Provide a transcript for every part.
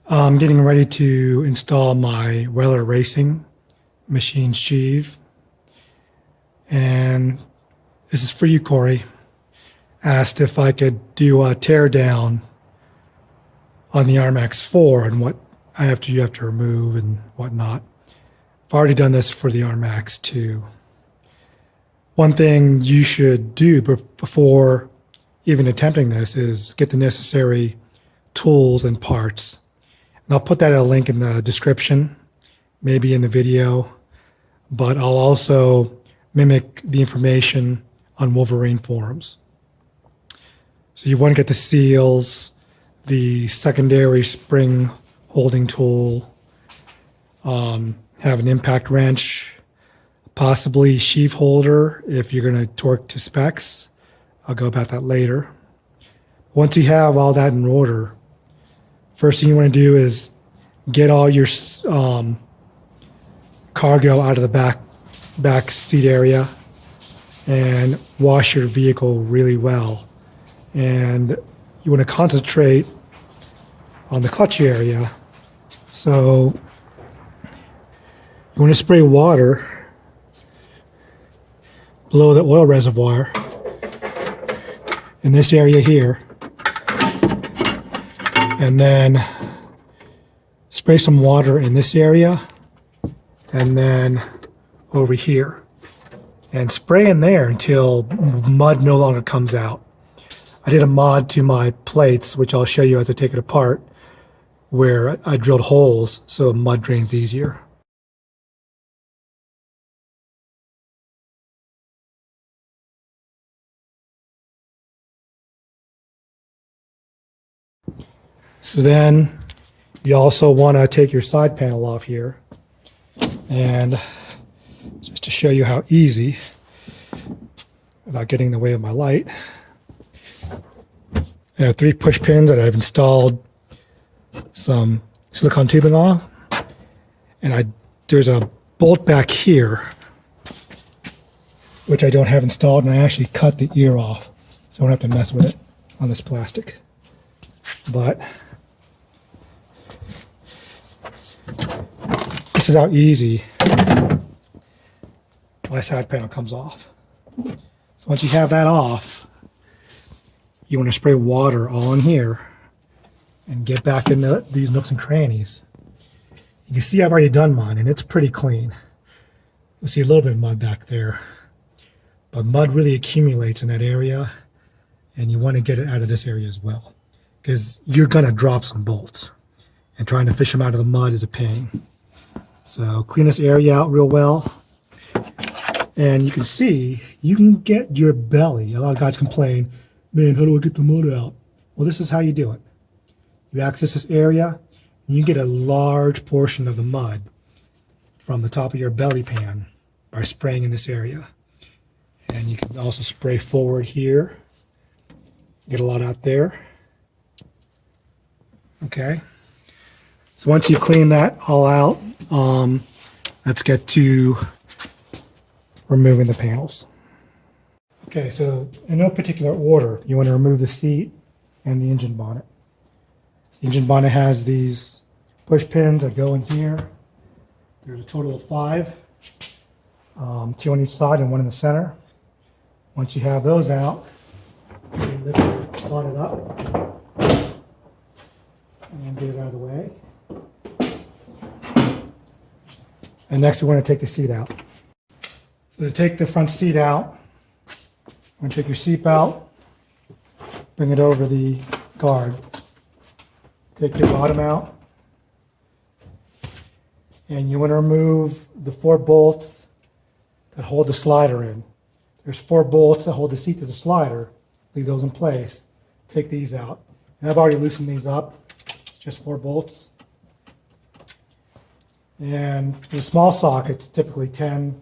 I'm getting ready to install my Weller Racing machine Sheave. And this is for you, Corey. Asked if I could do a tear down on the RMAX4 and what you have to remove and whatnot. I've already done this for the RMAX2. One thing you should do before even attempting this is get the necessary tools and parts. And I'll put that at a link in the description, maybe in the video, but I'll also mimic the information on Wolverine forums. So you want to get the seals, the secondary spring holding tool, have an impact wrench, possibly sheave holder if you're going to torque to specs. I'll go about that later. Once you have all that in order, first thing you want to do is get all your cargo out of the back seat area and wash your vehicle really well. And you want to concentrate on the clutch area. So you want to spray water below the oil reservoir in this area here. And then spray some water in this area and then over here. And spray in there until mud no longer comes out. I did a mod to my plates, which I'll show you as I take it apart, where I drilled holes so mud drains easier. So then you also want to take your side panel off here, and just to show you how easy, without getting in the way of my light, I have 3 push pins that I've installed some silicone tubing on, and there's a bolt back here which I don't have installed, and I actually cut the ear off so I don't have to mess with it on this plastic. But this is how easy my side panel comes off. So once you have that off, you want to spray water all in here and get back into these nooks and crannies. You can see I've already done mine and it's pretty clean. You'll see a little bit of mud back there, but mud really accumulates in that area and you want to get it out of this area as well, because you're going to drop some bolts and trying to fish them out of the mud is a pain. So clean this area out real well. And you can see, you can get your belly. A lot of guys complain, man, how do I get the mud out? Well, this is how you do it. You access this area, and you get a large portion of the mud from the top of your belly pan by spraying in this area. And you can also spray forward here. Get a lot out there. Okay. So once you clean that all out, let's get to removing the panels. Okay, so in no particular order, you want to remove the seat and the engine bonnet. The engine bonnet has these push pins that go in here. There's a total of 5, 2 on each side and 1 in the center. Once you have those out, you lift the bonnet up and get it out of the way. And next we want to take the seat out. So to take the front seat out, you want to take your seat out, bring it over the guard, take your bottom out, and you want to remove the 4 bolts that hold the slider in. There's 4 bolts that hold the seat to the slider. Leave those in place. Take these out. And I've already loosened these up. It's just 4 bolts. And for the small sockets, typically 10,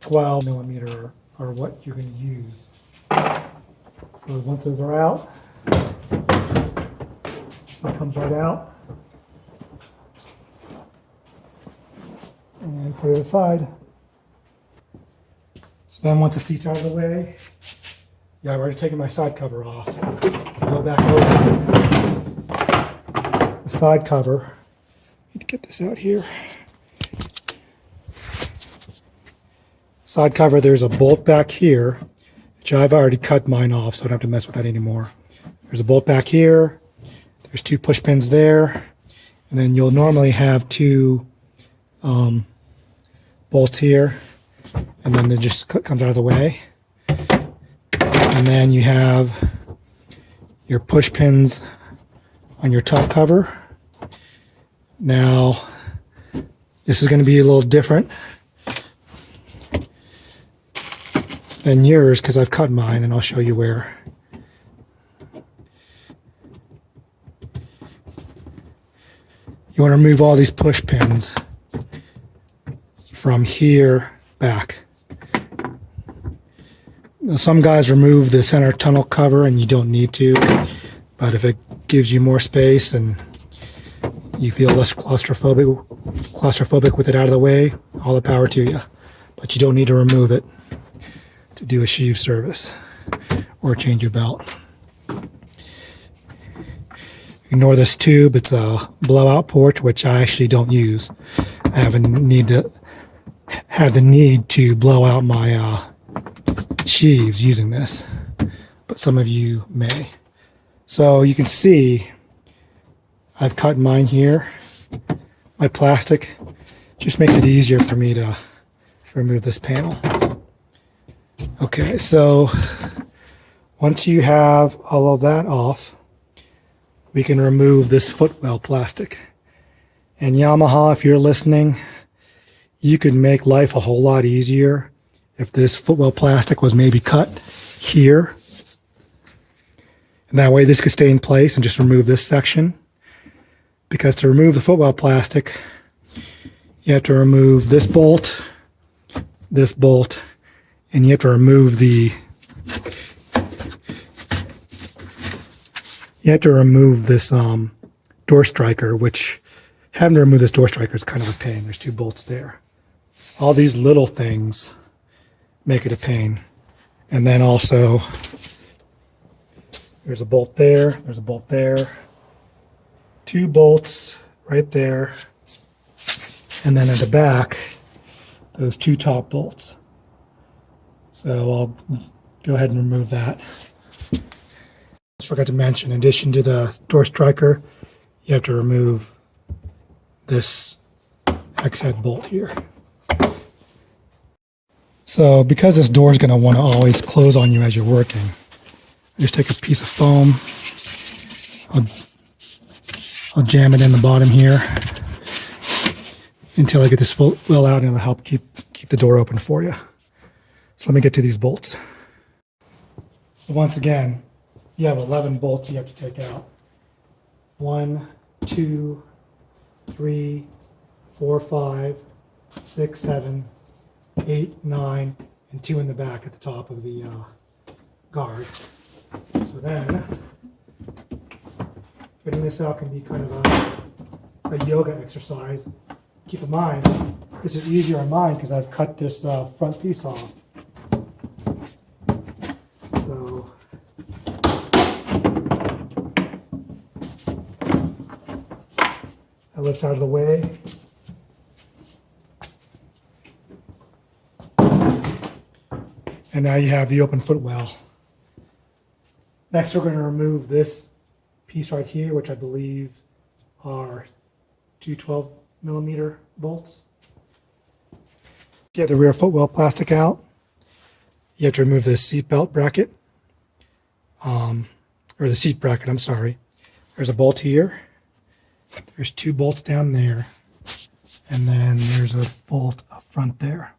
12 millimeter are what you're going to use. So once those are out, so it comes right out. And put it aside. So then once the seat's out of the way, yeah, I've already taken my side cover off. Go back over. the side cover. Need to get this out here. Side cover, there's a bolt back here, which I've already cut mine off, so I don't have to mess with that anymore. There's a bolt back here. There's 2 push pins there. And then you'll normally have 2 bolts here. And then it just comes out of the way. And then you have your push pins on your top cover. Now, this is going to be a little different than yours because I've cut mine, and I'll show you where. You want to remove all these push pins from here back. Now, some guys remove the center tunnel cover and you don't need to, but if it gives you more space and you feel less claustrophobic with it out of the way, all the power to you. But you don't need to remove it to do a sheave service or change your belt. Ignore this tube, it's a blowout port, which I actually don't use. I have the need to blow out my sheaves using this, but some of you may. So you can see I've cut mine here. My plastic just makes it easier for me to remove this panel. Okay, so once you have all of that off, we can remove this footwell plastic. And Yamaha, if you're listening, you could make life a whole lot easier if this footwell plastic was maybe cut here. And that way this could stay in place and just remove this section. Because to remove the footwell plastic, you have to remove this bolt, and you have to remove this door striker, which having to remove this door striker is kind of a pain. There's 2 bolts there. All these little things make it a pain. And then also, there's a bolt there, there's a bolt there, 2 bolts right there, and then at the back, those 2 top bolts. So I'll go ahead and remove that. Just forgot to mention, in addition to the door striker, you have to remove this hex head bolt here. So because this door is going to want to always close on you as you're working, I just take a piece of foam, I'll jam it in the bottom here until I get this footwell out, and it'll help keep the door open for you. So let me get to these bolts. So once again, you have 11 bolts you have to take out. 1, 2, 3, 4, 5, 6, 7, 8, 9, and 2 in the back at the top of the guard. So then, getting this out can be kind of a yoga exercise. Keep in mind, this is easier on mine because I've cut this front piece off. So that lifts out of the way. And now you have the open footwell. Next, we're going to remove this piece right here, which I believe are 2 12mm bolts. You have the rear footwell plastic out. You have to remove the seat belt bracket, or the seat bracket, I'm sorry. There's a bolt here. There's 2 bolts down there. And then there's a bolt up front there.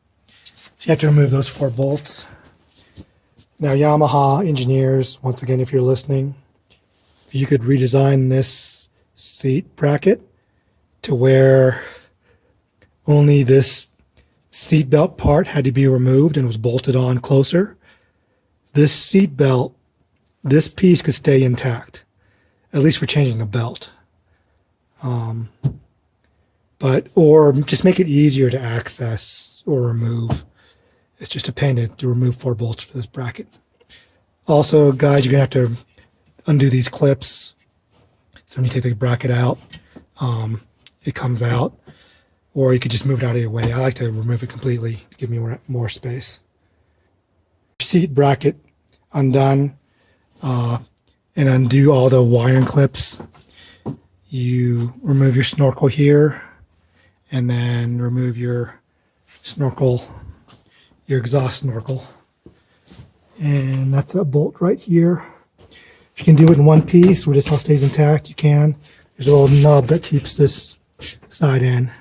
So you have to remove those 4 bolts. Now, Yamaha engineers, once again, if you're listening, if you could redesign this seat bracket to where only this seat belt part had to be removed and was bolted on closer, this seat belt, this piece could stay intact, at least for changing the belt. Or just make it easier to access or remove. It's just a pain to remove 4 bolts for this bracket. Also, guys, you're going to have to undo these clips. So when you take the bracket out, it comes out, or you could just move it out of your way. I like to remove it completely to give me more space. Seat bracket undone, and undo all the wiring clips. You remove your snorkel here, and then remove your snorkel, your exhaust snorkel. And that's a bolt right here. If you can do it in one piece where this all stays intact, you can. There's a little nub that keeps this side in,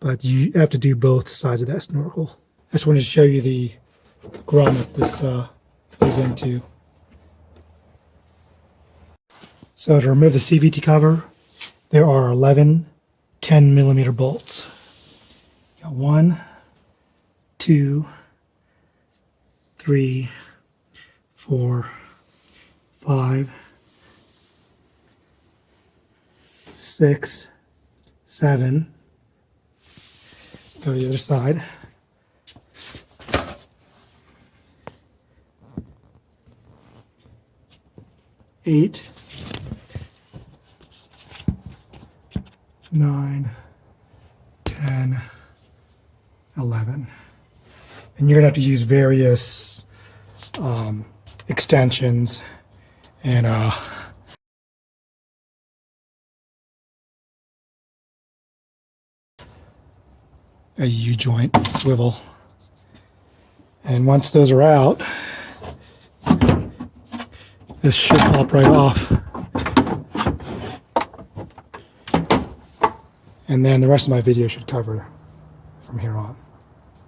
but you have to do both sides of that snorkel. I just wanted to show you the grommet this goes into. So to remove the CVT cover, there are 11 10mm bolts. You got 1, 2, 3, 4, 5, 6, 7. Go to the other side. 8, 9, 10, 11. And you're going to have to use various extensions and a U-joint swivel. And once those are out, this should pop right off. And then the rest of my video should cover from here on.